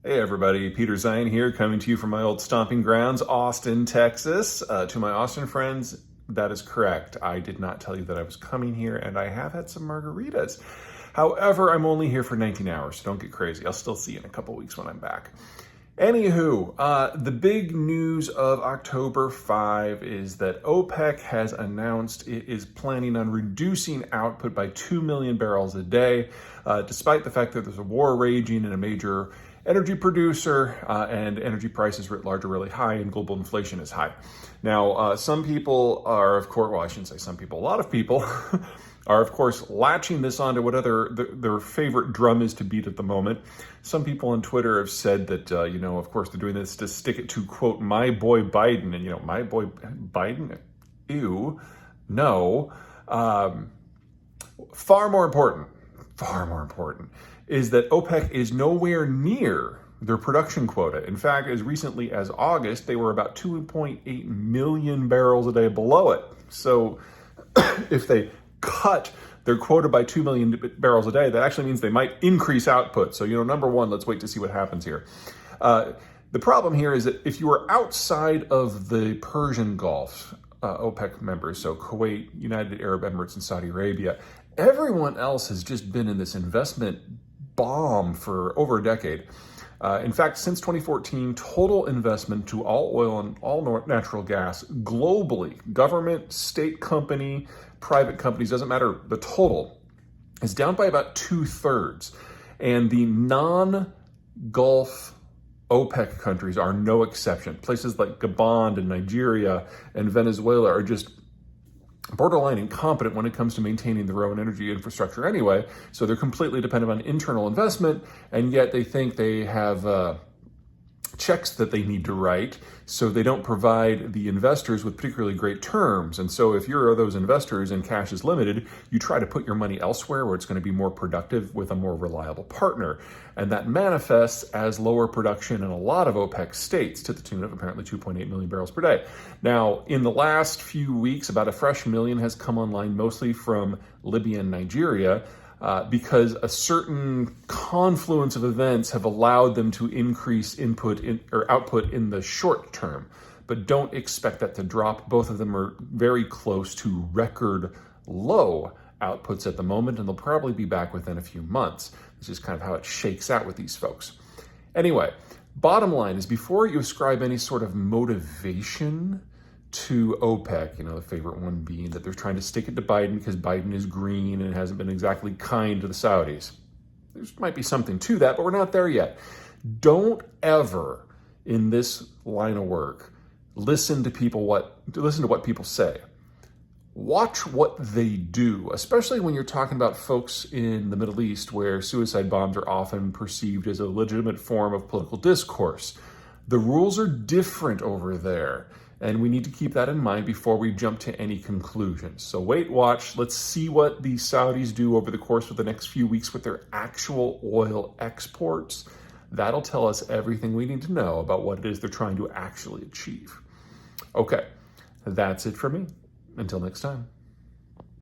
Hey everybody, Peter Zion here, coming to you from my old stomping grounds, Austin, Texas. To my Austin friends, that is correct. I did not tell you that I was coming here, and I have had some margaritas. However, I'm only here for 19 hours, so don't get crazy. I'll still see you in a couple weeks when I'm back. Anywho, the big news of October 5 is that OPEC has announced it is planning on reducing output by 2 million barrels a day, despite the fact that there's a war raging in a major energy producer, and energy prices writ large are really high and global inflation is high. Now, some people are, of course, well, I shouldn't say some people, a lot of people are, of course, latching this onto whatever their favorite drum is to beat at the moment. Some people on Twitter have said that, of course, they're doing this to stick it to, quote, my boy Biden. And, my boy Biden? Ew. No. Far more important is that OPEC is nowhere near their production quota. In fact, as recently as August, they were about 2.8 million barrels a day below it. So if they cut their quota by 2 million barrels a day, that actually means they might increase output. So, number one, let's wait to see what happens here. The problem here is that if you are outside of the Persian Gulf, OPEC members, so Kuwait, United Arab Emirates, and Saudi Arabia, everyone else has just been in this investment bomb for over a decade. In fact, since 2014, total investment to all oil and all natural gas globally, government, state company, private companies, doesn't matter, the total is down by about 2/3. And the non-Gulf OPEC countries are no exception. Places like Gabon and Nigeria and Venezuela are just borderline incompetent when it comes to maintaining their own energy infrastructure anyway. So they're completely dependent on internal investment, and yet they think they have checks that they need to write, so they don't provide the investors with particularly great terms. And so if you're those investors and cash is limited, you try to put your money elsewhere where it's going to be more productive with a more reliable partner. And that manifests as lower production in a lot of OPEC states, to the tune of apparently 2.8 million barrels per day. Now, in the last few weeks, about a fresh million has come online, mostly from Libya and Nigeria, because a certain confluence of events have allowed them to increase output in the short term. But don't expect that to drop. Both of them are very close to record low outputs at the moment, and they'll probably be back within a few months. This is kind of how it shakes out with these folks. Anyway, bottom line is, before you ascribe any sort of motivation to OPEC, the favorite one being that they're trying to stick it to Biden because Biden is green and hasn't been exactly kind to the Saudis. There might be something to that, but we're not there yet. Don't ever, in this line of work, listen to what people say. Watch what they do, especially when you're talking about folks in the Middle East where suicide bombs are often perceived as a legitimate form of political discourse. The rules are different over there, and we need to keep that in mind before we jump to any conclusions. So wait, watch. Let's see what the Saudis do over the course of the next few weeks with their actual oil exports. That'll tell us everything we need to know about what it is they're trying to actually achieve. Okay, that's it for me. Until next time.